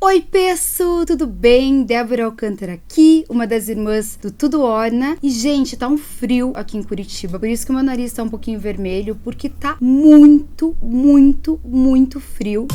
Oi, pessoal, tudo bem? Débora Alcântara aqui, uma das irmãs do Tudo Orna. E, gente, tá um frio aqui em Curitiba, por isso que o meu nariz tá um pouquinho vermelho, porque tá muito frio.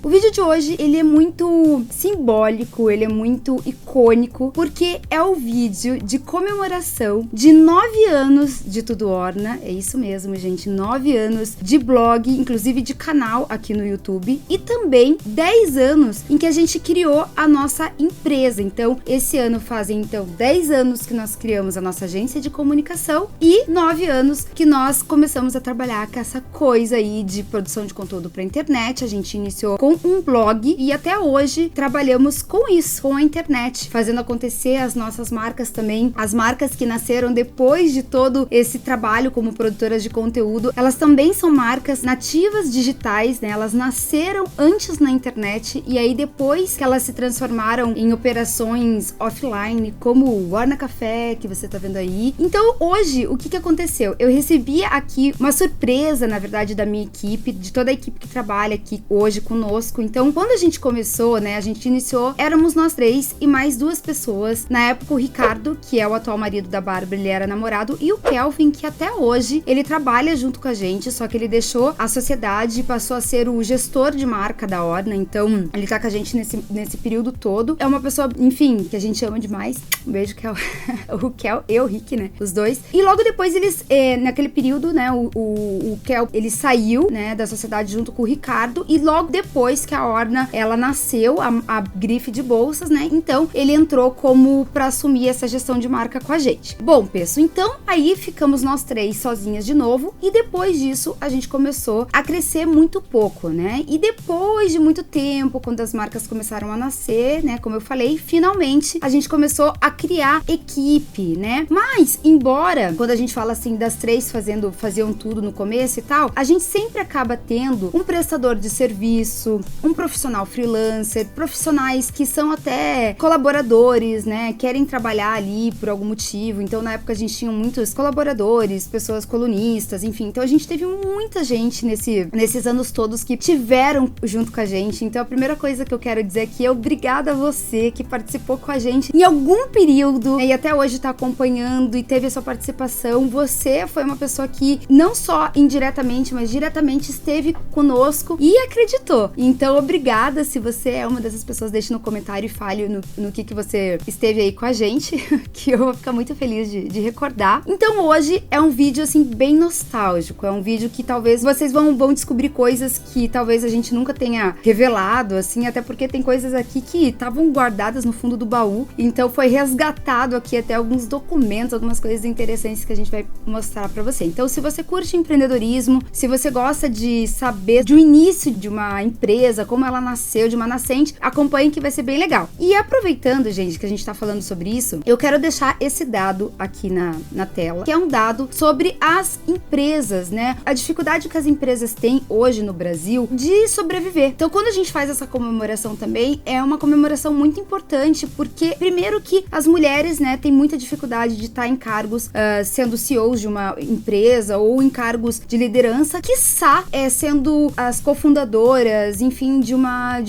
O vídeo de hoje, ele é muito simbólico, ele é muito icônico, porque é o vídeo de comemoração de 9 anos de Tudo Orna, é isso mesmo, gente, 9 anos de blog, inclusive de canal aqui no YouTube, e também 10 anos em que a gente criou a nossa empresa. Então, esse ano fazem, 10 anos que nós criamos a nossa agência de comunicação e 9 anos que nós começamos a trabalhar com essa coisa aí de produção de conteúdo para internet. A gente iniciou com um blog e até hoje trabalhamos com isso, com a internet, fazendo acontecer as nossas marcas também. As marcas que nasceram depois de todo esse trabalho como produtoras de conteúdo, elas também são marcas nativas digitais, né? Elas nasceram antes na internet e aí depois que elas se transformaram em operações offline, como o Orna Café, que você tá vendo aí. Então hoje, o que aconteceu? Eu recebi aqui uma surpresa, na verdade, da minha equipe, de toda a equipe que trabalha aqui hoje conosco. Então, quando a gente começou, né, a gente iniciou, éramos nós 3 e mais 2 pessoas. Na época, o Ricardo, que é o atual marido da Bárbara, ele era namorado, e o Kelvin, que até hoje, ele trabalha junto com a gente, só que ele deixou a sociedade e passou a ser o gestor de marca da Orna. Então, ele tá com a gente nesse período todo. É uma pessoa, enfim, que a gente ama demais. Um beijo, Kel. O Kel e o Rick, né, os dois. E logo depois, eles, naquele período, né, o Kel, ele saiu, né, da sociedade junto com o Ricardo, e logo depois que a Orna, ela nasceu, a grife de bolsas, né? Então, ele entrou como pra assumir essa gestão de marca com a gente. Bom, pessoal, então, aí ficamos nós 3 sozinhas de novo, e depois disso, a gente começou a crescer muito pouco, né? E depois de muito tempo, quando as marcas começaram a nascer, né? Como eu falei, finalmente, a gente começou a criar equipe, né? Mas, embora, quando a gente fala assim, das 3 faziam tudo no começo e tal, a gente sempre acaba tendo um prestador de serviço, um profissional freelancer, profissionais que são até colaboradores, né, querem trabalhar ali por algum motivo. Então, na época, a gente tinha muitos colaboradores, pessoas colunistas, enfim. Então, a gente teve muita gente nesses anos todos que tiveram junto com a gente. Então, a primeira coisa que eu quero dizer aqui é obrigada a você que participou com a gente em algum período, né, e até hoje tá acompanhando e teve a sua participação. Você foi uma pessoa que não só indiretamente, mas diretamente esteve conosco e acreditou. Então, obrigada. Se você é uma dessas pessoas, deixe no comentário e fale no que você esteve aí com a gente, que eu vou ficar muito feliz de recordar. Então, hoje é um vídeo, assim, bem nostálgico. É um vídeo que talvez vocês vão descobrir coisas que talvez a gente nunca tenha revelado, assim, até porque tem coisas aqui que estavam guardadas no fundo do baú. Então, foi resgatado aqui até alguns documentos, algumas coisas interessantes que a gente vai mostrar pra você. Então, se você curte empreendedorismo, se você gosta de saber do início de uma empresa, como ela nasceu, de uma nascente, acompanhe que vai ser bem legal. E aproveitando, gente, que a gente tá falando sobre isso, eu quero deixar esse dado aqui na tela, que é um dado sobre as empresas, né? A dificuldade que as empresas têm hoje no Brasil de sobreviver. Então, quando a gente faz essa comemoração também, é uma comemoração muito importante, porque, primeiro que as mulheres, né, têm muita dificuldade de estar em cargos, sendo CEOs de uma empresa ou em cargos de liderança, quiçá sendo as cofundadoras, enfim, de uma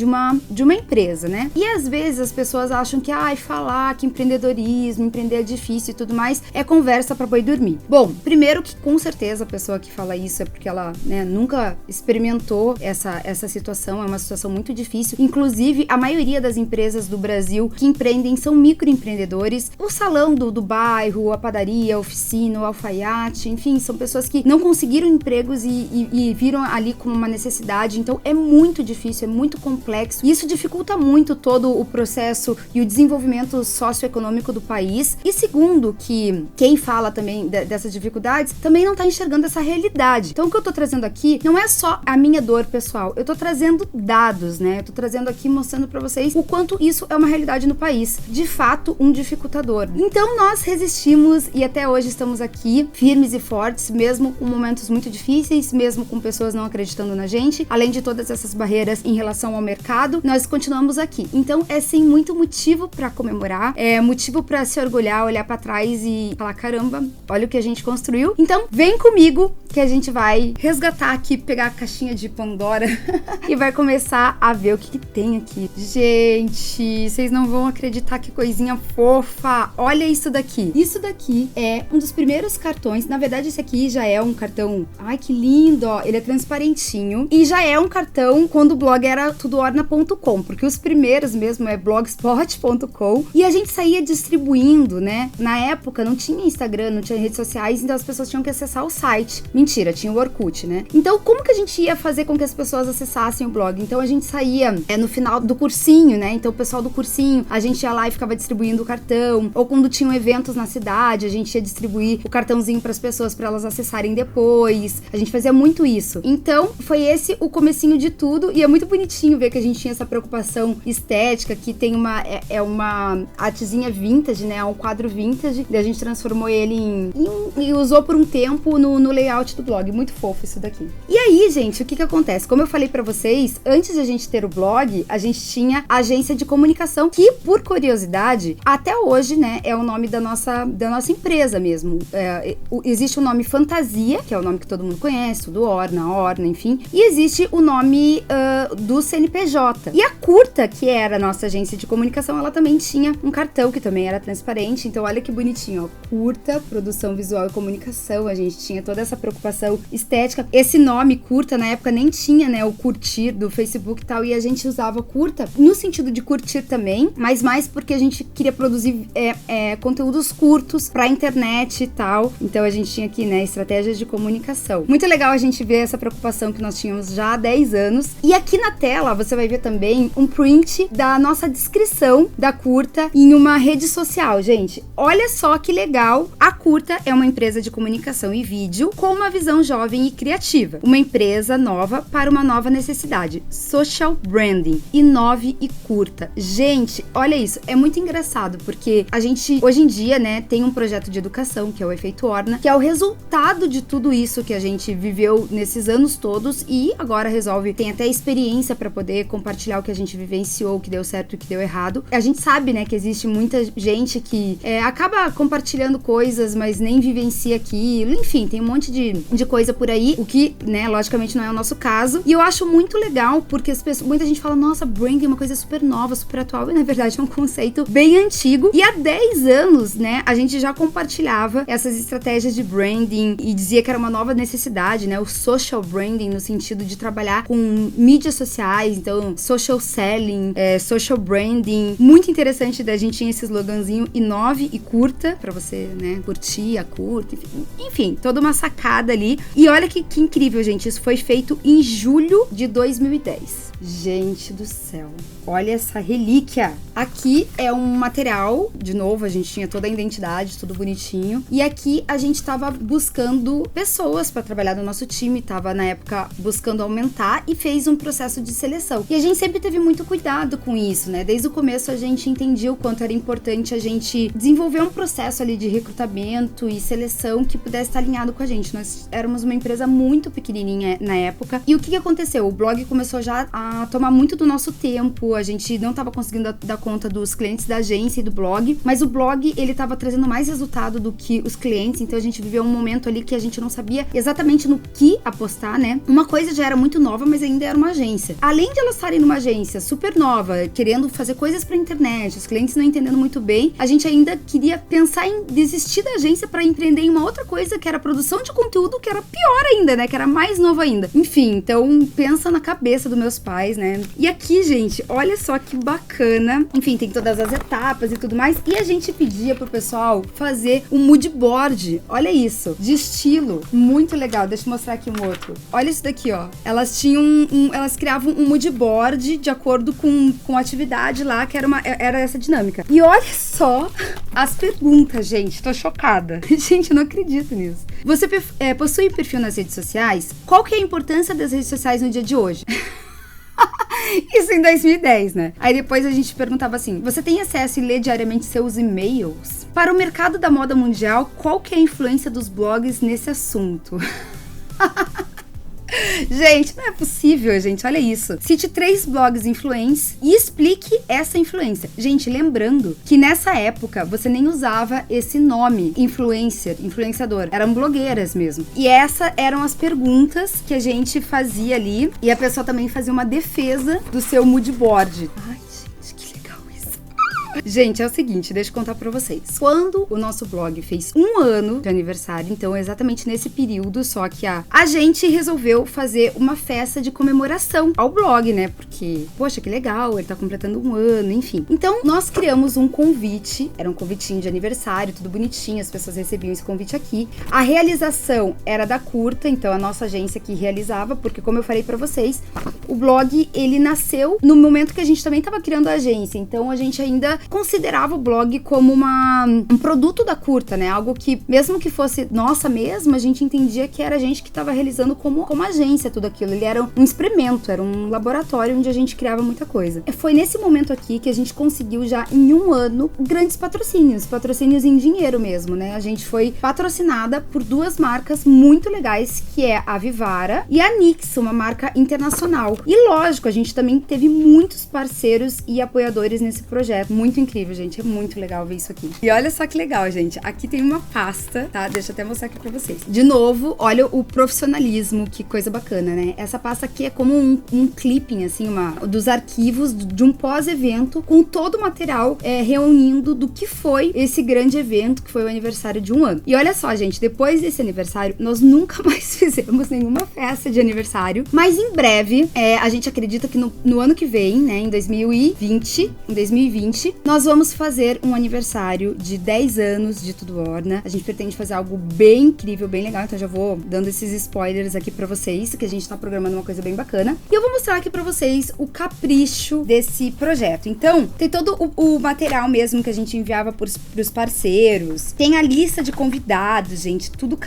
empresa, né? E às vezes as pessoas acham que, falar que empreendedorismo, empreender é difícil e tudo mais, é conversa pra boi dormir. Bom, primeiro que com certeza a pessoa que fala isso é porque ela, né, nunca experimentou essa situação, é uma situação muito difícil. Inclusive, a maioria das empresas do Brasil que empreendem são microempreendedores. O salão do bairro, a padaria, a oficina, o alfaiate, enfim, são pessoas que não conseguiram empregos e viram ali como uma necessidade. Então, é muito difícil, é muito complexo. Isso dificulta muito todo o processo e o desenvolvimento socioeconômico do país. E segundo, que quem fala também dessas dificuldades também não tá enxergando essa realidade. Então, o que eu tô trazendo aqui não é só a minha dor pessoal, eu tô trazendo dados, né? Eu tô trazendo aqui, mostrando pra vocês o quanto isso é uma realidade no país. De fato, um dificultador. Então, nós resistimos e até hoje estamos aqui, firmes e fortes, mesmo com momentos muito difíceis, mesmo com pessoas não acreditando na gente, além de todas essas nossas barreiras em relação ao mercado, nós continuamos aqui. Então é sim muito motivo pra comemorar, é motivo pra se orgulhar, olhar pra trás e falar, caramba, olha o que a gente construiu. Então vem comigo que a gente vai resgatar aqui, pegar a caixinha de Pandora e vai começar a ver o que tem aqui. Gente, vocês não vão acreditar que coisinha fofa. Olha isso daqui. Isso daqui é um dos primeiros cartões. Na verdade, esse aqui já é um cartão... Ai, que lindo, ó. Ele é transparentinho. E já é um cartão quando o blog era tudoorna.com, porque os primeiros mesmo é blogspot.com. E a gente saía distribuindo, né? Na época não tinha Instagram, não tinha redes sociais, então as pessoas tinham que acessar o site. Mentira, tinha o Orkut, né? Então, como que a gente ia fazer com que as pessoas acessassem o blog? Então, a gente saía no final do cursinho, né? Então, o pessoal do cursinho, a gente ia lá e ficava distribuindo o cartão. Ou quando tinham eventos na cidade, a gente ia distribuir o cartãozinho para as pessoas, para elas acessarem depois. A gente fazia muito isso. Então, foi esse o comecinho de tudo. E é muito bonitinho ver que a gente tinha essa preocupação estética, que tem uma artezinha vintage, né? É um quadro vintage. E a gente transformou ele e usou por um tempo no layout do blog. Muito fofo isso daqui. E aí, gente, o que acontece? Como eu falei pra vocês, antes de a gente ter o blog, a gente tinha a agência de comunicação, que, por curiosidade, até hoje, né, é o nome da nossa empresa mesmo. Existe o nome Fantasia, que é o nome que todo mundo conhece, do Orna, enfim. E existe o nome do CNPJ. E a Curta, que era a nossa agência de comunicação, ela também tinha um cartão que também era transparente. Então, olha que bonitinho, ó. Curta, produção visual e comunicação. A gente tinha toda essa preocupação estética. Esse nome Curta, na época, nem tinha, né, o curtir do Facebook e tal, e a gente usava Curta no sentido de curtir também, mas mais porque a gente queria produzir conteúdos curtos pra internet e tal. Então, a gente tinha aqui, né, estratégias de comunicação. Muito legal a gente ver essa preocupação que nós tínhamos já há 10 anos. E aqui na tela, você vai ver também um print da nossa descrição da Curta em uma rede social, gente. Olha só que legal. A Curta é uma empresa de comunicação e vídeo com uma visão jovem e criativa. Uma empresa nova para uma nova necessidade. Social branding. Inove e curta. Gente, olha isso. É muito engraçado, porque a gente, hoje em dia, né, tem um projeto de educação, que é o Efeito Orna, que é o resultado de tudo isso que a gente viveu nesses anos todos e agora tem até experiência para poder compartilhar o que a gente vivenciou, o que deu certo e o que deu errado. A gente sabe, né, que existe muita gente que acaba compartilhando coisas, mas nem vivencia aquilo. Enfim, tem um monte de coisa por aí, o que, né, logicamente não é o nosso caso. E eu acho muito legal, porque muita gente fala, nossa, branding é uma coisa super nova, super atual, e na verdade é um conceito bem antigo. E há 10 anos, né, a gente já compartilhava essas estratégias de branding e dizia que era uma nova necessidade, né, o social branding, no sentido de trabalhar com mídias sociais, então social selling, social branding. Muito interessante, da gente tinha esse sloganzinho inove e curta, pra você, né, curtir a curta, enfim, toda uma sacada ali. E olha que incrível, gente, isso foi feito em julho de 2010. Gente do céu, olha essa relíquia. Aqui é um material, de novo, a gente tinha toda a identidade, tudo bonitinho. E aqui a gente tava buscando pessoas para trabalhar no nosso time, tava na época buscando aumentar e fez um processo de seleção. E a gente sempre teve muito cuidado com isso, né? Desde o começo a gente entendia o quanto era importante a gente desenvolver um processo ali de recrutamento e seleção que pudesse estar alinhado com a gente. Nós éramos uma empresa muito pequenininha na época. E o que aconteceu? O blog começou já a tomar muito do nosso tempo, a gente não estava conseguindo dar conta dos clientes da agência e do blog, mas o blog, ele estava trazendo mais resultado do que os clientes, então a gente viveu um momento ali que a gente não sabia exatamente no que apostar, né? Uma coisa já era muito nova, mas ainda era uma agência. Além de elas estarem numa agência super nova, querendo fazer coisas pra internet, os clientes não entendendo muito bem, a gente ainda queria pensar em desistir da agência para empreender em uma outra coisa, que era a produção de conteúdo, que era pior ainda, né? Que era mais novo ainda. Enfim, então pensa na cabeça dos meus pais, né? E aqui, gente, olha só que bacana. Enfim, tem todas as etapas e tudo mais. E a gente pedia pro pessoal fazer um mood board. Olha isso, de estilo. Muito legal. Deixa eu mostrar aqui um outro. Olha isso daqui, ó. Elas tinham elas criavam um mood board de acordo com a atividade lá, que era essa dinâmica. E olha só as perguntas, gente. Tô chocada. Gente, eu não acredito nisso. Você possui perfil nas redes sociais? Qual que é a importância das redes sociais no dia de hoje? Isso em 2010, né? Aí depois a gente perguntava assim, você tem acesso e lê diariamente seus e-mails? Para o mercado da moda mundial, qual que é a influência dos blogs nesse assunto? Gente, não é possível, gente. Olha isso. Cite 3 blogs influentes e explique essa influência. Gente, lembrando que nessa época você nem usava esse nome, influencer, influenciador. Eram blogueiras mesmo. E essas eram as perguntas que a gente fazia ali. E a pessoa também fazia uma defesa do seu mood board. Ai, gente, que legal isso. Gente, é o seguinte, deixa eu contar pra vocês. Quando o nosso blog fez 1 ano de aniversário, então exatamente nesse período, só que a gente resolveu fazer uma festa de comemoração ao blog, né? Porque, poxa, que legal, ele tá completando 1 ano, enfim. Então, nós criamos um convite, era um convitinho de aniversário, tudo bonitinho, as pessoas recebiam esse convite aqui. A realização era da Curta, então a nossa agência que realizava, porque como eu falei pra vocês, o blog, ele nasceu no momento que a gente também tava criando a agência, então a gente ainda considerava o blog como um produto da Curta, né? Algo que, mesmo que fosse nossa mesma, a gente entendia que era a gente que estava realizando como agência tudo aquilo. Ele era um experimento, era um laboratório onde a gente criava muita coisa. Foi nesse momento aqui que a gente conseguiu já em 1 ano grandes patrocínios em dinheiro mesmo, né? A gente foi patrocinada por 2 marcas muito legais, que é a Vivara e a Nix, uma marca internacional. E lógico, a gente também teve muitos parceiros e apoiadores nesse projeto. Muito incrível, gente. É muito legal ver isso aqui. E olha só que legal, gente. Aqui tem uma pasta, tá? Deixa eu até mostrar aqui pra vocês. De novo, olha o profissionalismo, que coisa bacana, né? Essa pasta aqui é como um clipping, assim, dos arquivos de um pós-evento, com todo o material reunindo do que foi esse grande evento, que foi o aniversário de 1 ano. E olha só, gente, depois desse aniversário, nós nunca mais fizemos nenhuma festa de aniversário, mas em breve, a gente acredita que no ano que vem, né, em 2020, nós vamos fazer um aniversário de 10 anos de Tudo Orna. A gente pretende fazer algo bem incrível, bem legal, então já vou dando esses spoilers aqui pra vocês, que a gente tá programando uma coisa bem bacana. E eu vou mostrar aqui pra vocês o capricho desse projeto. Então, tem todo o material mesmo que a gente enviava pros parceiros. Tem a lista de convidados, gente, tudo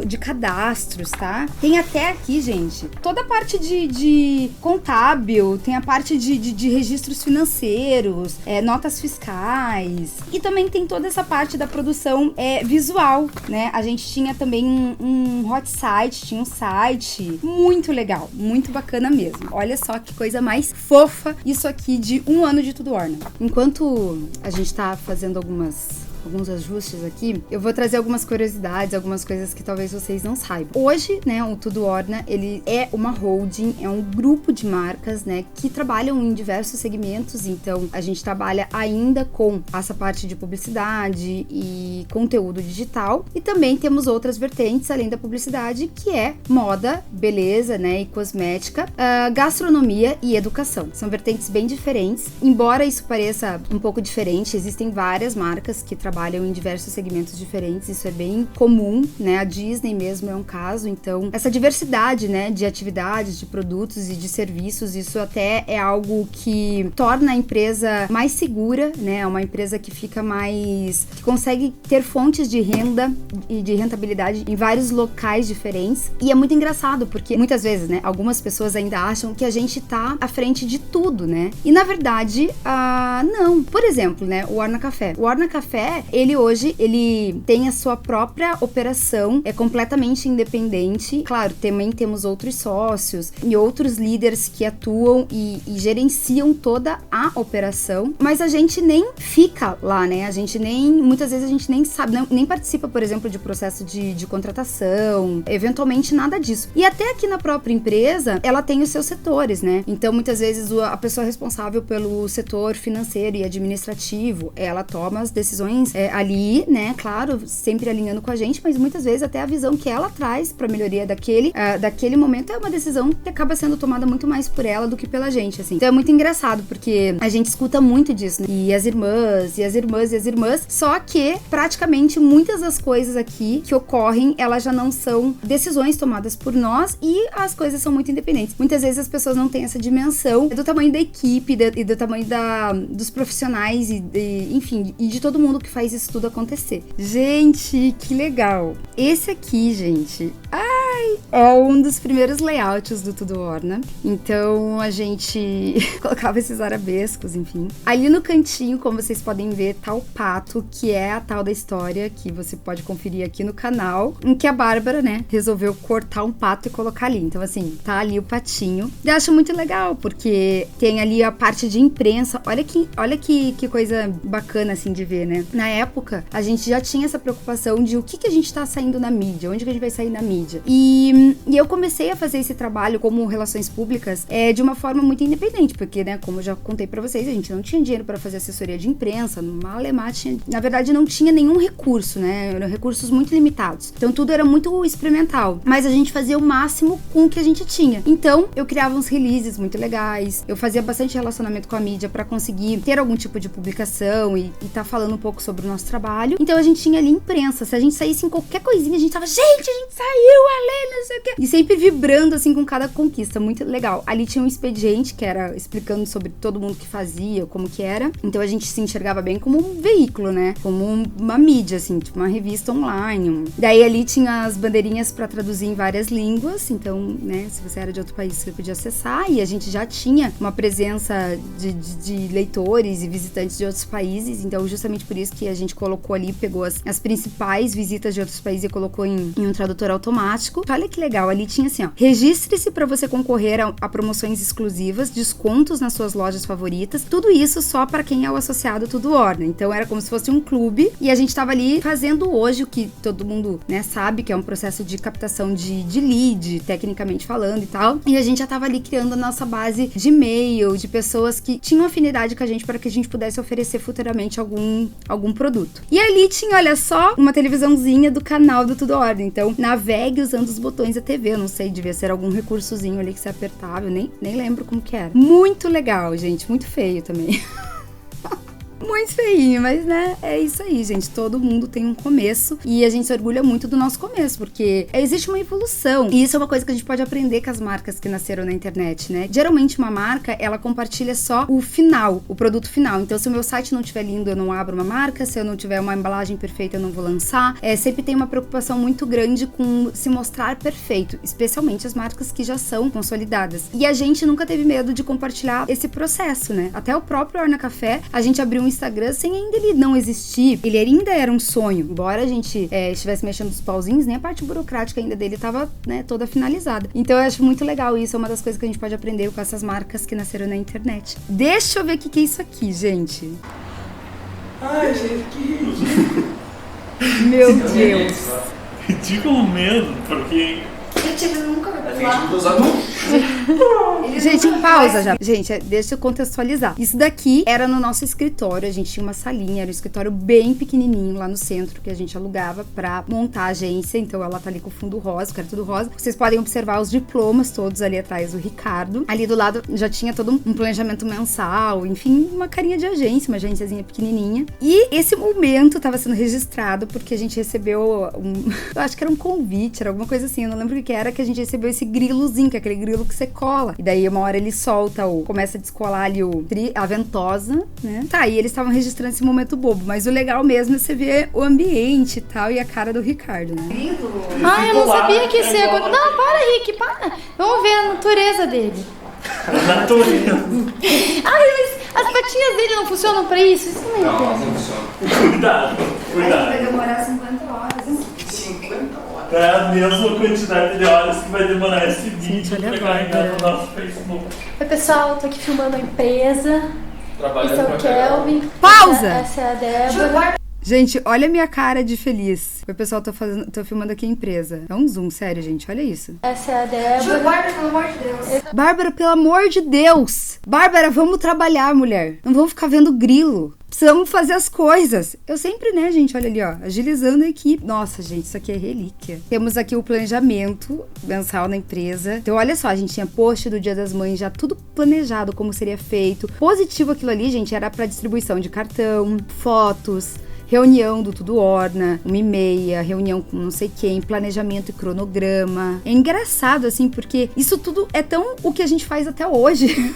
de cadastros, tá? Tem até aqui, gente, toda a parte de contábil, tem a parte de registros financeiros, notas fiscais, e também tem toda essa parte da produção visual, né? A gente tinha também um hot site, tinha um site muito legal, muito bacana mesmo. Olha só que coisa mais fofa isso aqui de 1 ano de Tudo Orna. Enquanto a gente tá fazendo alguns ajustes aqui, eu vou trazer algumas curiosidades, algumas coisas que talvez vocês não saibam. Hoje, né, o Tudo Orna, ele é uma holding, é um grupo de marcas, né, que trabalham em diversos segmentos, então a gente trabalha ainda com essa parte de publicidade e conteúdo digital, e também temos outras vertentes, além da publicidade, que é moda, beleza, né, e cosmética, gastronomia e educação. São vertentes bem diferentes, embora isso pareça um pouco diferente, existem várias marcas que trabalham em diversos segmentos diferentes, isso é bem comum, né? A Disney mesmo é um caso, então essa diversidade, né, de atividades, de produtos e de serviços, isso até é algo que torna a empresa mais segura, né? Uma empresa que fica que consegue ter fontes de renda e de rentabilidade em vários locais diferentes, e é muito engraçado, porque muitas vezes, né, algumas pessoas ainda acham que a gente tá à frente de tudo, né? E na verdade, não. Por exemplo, né, o Orna Café. O Orna Café, ele hoje tem a sua própria operação, é completamente independente. Claro, também temos outros sócios e outros líderes que atuam e gerenciam toda a operação, mas a gente nem fica lá, né? Muitas vezes a gente nem sabe, nem participa, por exemplo, de processo de contratação, eventualmente nada disso. E até aqui na própria empresa, ela tem os seus setores, né? Então, muitas vezes a pessoa responsável pelo setor financeiro e administrativo, ela toma as decisões ali, né, claro, sempre alinhando com a gente, mas muitas vezes até a visão que ela traz pra melhoria daquele momento é uma decisão que acaba sendo tomada muito mais por ela do que pela gente, assim. Então é muito engraçado, porque a gente escuta muito disso, né? E as irmãs, só que praticamente muitas das coisas aqui que ocorrem, elas já não são decisões tomadas por nós e as coisas são muito independentes. Muitas vezes as pessoas não têm essa dimensão do tamanho da equipe e do tamanho dos profissionais enfim, e de todo mundo que faz isso tudo acontecer. Gente, que legal! Esse aqui, gente... é um dos primeiros layouts do Tudo Orna. Então a gente colocava esses arabescos, enfim. Ali no cantinho, como vocês podem ver, tá o pato, que é a tal da história que você pode conferir aqui no canal, em que a Bárbara, né, resolveu cortar um pato e colocar ali. Então assim, tá ali o patinho. E eu acho muito legal, porque tem ali a parte de imprensa. Olha que coisa bacana, assim, de ver, né? Na época, a gente já tinha essa preocupação de o que a gente tá saindo na mídia, onde que a gente vai sair na mídia. E eu comecei a fazer esse trabalho como relações públicas de uma forma muito independente, porque, né, como eu já contei pra vocês, a gente não tinha dinheiro pra fazer assessoria de imprensa, no Malemar tinha, na verdade, não tinha nenhum recurso, né? Eram recursos muito limitados. Então, tudo era muito experimental. Mas a gente fazia o máximo com o que a gente tinha. Então, eu criava uns releases muito legais, eu fazia bastante relacionamento com a mídia pra conseguir ter algum tipo de publicação e tá falando um pouco sobre o nosso trabalho. Então, a gente tinha ali imprensa. Se a gente saísse em qualquer coisinha, a gente tava, gente, a gente saiu, Ale, não sei o quê. E sempre vibrando, assim, com cada conquista. Muito legal. Ali tinha um expediente que era explicando sobre todo mundo que fazia, como que era. Então, a gente se enxergava bem como um veículo, né? Como uma mídia, assim, tipo uma revista online. Daí, ali tinha as bandeirinhas pra traduzir em várias línguas. Então, né, se você era de outro país, você podia acessar. E a gente já tinha uma presença de leitores e visitantes de outros países. Então, justamente por isso que a gente colocou ali, pegou as principais visitas de outros países e colocou em um tradutor automático. Olha que legal, ali tinha assim, ó, registre-se para você concorrer a promoções exclusivas, descontos nas suas lojas favoritas, tudo isso só para quem é o associado Tudo Orna. Então era como se fosse um clube e a gente tava ali fazendo hoje o que todo mundo, né, sabe, que é um processo de captação de lead, tecnicamente falando e tal. E a gente já tava ali criando a nossa base de e-mail, de pessoas que tinham afinidade com a gente para que a gente pudesse oferecer futuramente algum produto. E ali tinha, olha só, uma televisãozinha do canal do Tudo Orna. Então, navegue usando os botões da TV. Eu não sei, devia ser algum recursozinho ali que você apertava. Eu nem lembro como que era. Muito legal, gente. Muito feio também. Muito feinho, mas né, é isso aí, gente. Todo mundo tem um começo e a gente se orgulha muito do nosso começo, porque existe uma evolução. E isso é uma coisa que a gente pode aprender com as marcas que nasceram na internet, né? Geralmente uma marca, ela compartilha só o final, o produto final. Então, se o meu site não estiver lindo, eu não abro uma marca. Se eu não tiver uma embalagem perfeita, eu não vou lançar. Sempre tem uma preocupação muito grande com se mostrar perfeito, especialmente as marcas que já são consolidadas. E a gente nunca teve medo de compartilhar esse processo, né? Até o próprio Orna Café, a gente abriu um Instagram sem ainda ele não existir. Ele ainda era um sonho. Embora a gente estivesse mexendo os pauzinhos, nem a parte burocrática ainda dele estava, né, toda finalizada. Então eu acho muito legal isso. É uma das coisas que a gente pode aprender com essas marcas que nasceram na internet. Deixa eu ver o que é isso aqui, gente. Ai, gente, que ridículo. Meu Deus. Ridículo mesmo, porque... Gente, eu nunca É vídeo dos adultos. Gente, pausa já. Gente, deixa eu contextualizar. Isso daqui era no nosso escritório. A gente tinha uma salinha, era um escritório bem pequenininho lá no centro, que a gente alugava pra montar a agência. Então ela tá ali com o fundo rosa, que era tudo rosa. Vocês podem observar os diplomas todos ali atrás do Ricardo. Ali do lado já tinha todo um planejamento mensal, enfim, uma carinha de agência, uma agênciazinha pequenininha. E esse momento tava sendo registrado porque a gente recebeu eu acho que era um convite, era alguma coisa assim, eu não lembro o que era, que a gente recebeu esse grilozinho, que é aquele grilo que você cola. E daí uma hora ele solta começa a descolar ali a ventosa, né? Tá, e eles estavam registrando esse momento bobo, mas o legal mesmo é você ver o ambiente e tal, e a cara do Ricardo, né? Ah, eu não sabia que isso ia acontecer. Não, para, Rick, para. Vamos ver a natureza dele. Natureza. Ai, mas as patinhas dele não funcionam pra isso? Isso não é Não, entendo. não funciona. Cuidado, cuidado. Vai demorar 50 horas. 50 horas. É a mesma quantidade de horas que vai demorar esse vídeo Gente, olha pra carregar agora. no nosso Facebook. Oi, pessoal, tô aqui filmando a empresa. Esse Trabalhando é o pra Kelvin. Pausa! Essa é a Débora. Gente, olha a minha cara de feliz. Oi, pessoal, tô filmando aqui a empresa. É um zoom, sério, gente, olha isso. Essa é a Débora. Bárbara, pelo amor de Deus. Bárbara, pelo amor de Deus! Bárbara, vamos trabalhar, mulher. Não vamos ficar vendo grilo. Precisamos fazer as coisas. Eu sempre, né, gente, olha ali, ó, agilizando a equipe. Nossa, gente, isso aqui é relíquia. Temos aqui o planejamento mensal na empresa. Então, olha só, a gente tinha post do Dia das Mães, já tudo planejado, como seria feito. Positivo aquilo ali, gente, era pra distribuição de cartão, fotos, reunião do Tudo Orna, 1h30, reunião com não sei quem, planejamento e cronograma. É engraçado, assim, porque isso tudo é tão o que a gente faz até hoje.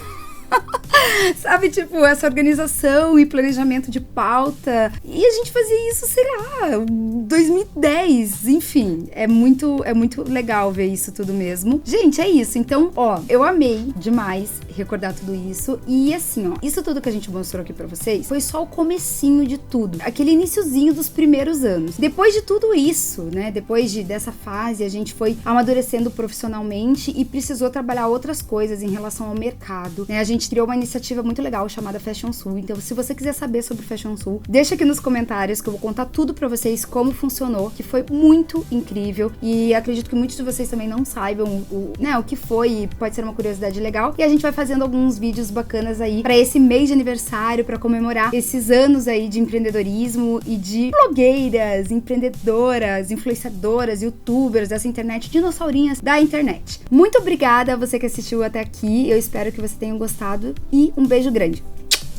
Sabe, tipo, essa organização e planejamento de pauta. E a gente fazia isso, sei lá, 2010. Enfim, é muito legal ver isso tudo mesmo. Gente, é isso. Então, ó, eu amei demais recordar tudo isso. E assim, ó, isso tudo que a gente mostrou aqui pra vocês foi só o comecinho de tudo. Aquele iniciozinho dos primeiros anos. Depois de tudo isso, né, depois dessa fase, a gente foi amadurecendo profissionalmente e precisou trabalhar outras coisas em relação ao mercado, né? A gente criou uma iniciativa muito legal chamada Fashion Sul. Então, se você quiser saber sobre Fashion Sul, deixa aqui nos comentários que eu vou contar tudo pra vocês, como funcionou, que foi muito incrível. E acredito que muitos de vocês também não saibam o que foi, pode ser uma curiosidade legal. E a gente vai fazendo alguns vídeos bacanas aí pra esse mês de aniversário, pra comemorar esses anos aí de empreendedorismo e de blogueiras, empreendedoras, influenciadoras, youtubers dessa internet, dinossaurinhas da internet. Muito obrigada a você que assistiu até aqui. Eu espero que você tenha gostado e um beijo grande.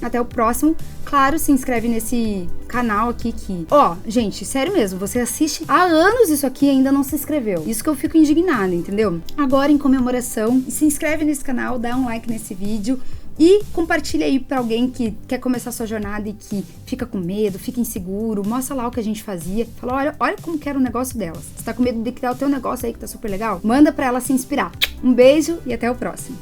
Até o próximo. Claro, se inscreve nesse canal aqui que... Ó, gente, sério mesmo, você assiste há anos isso aqui e ainda não se inscreveu. Isso que eu fico indignada, entendeu? Agora, em comemoração, se inscreve nesse canal, dá um like nesse vídeo e compartilha aí pra alguém que quer começar sua jornada e que fica com medo, fica inseguro. Mostra lá o que a gente fazia. Fala, olha como que era o negócio delas. Você tá com medo de criar o teu negócio aí que tá super legal? Manda pra ela se inspirar. Um beijo e até o próximo.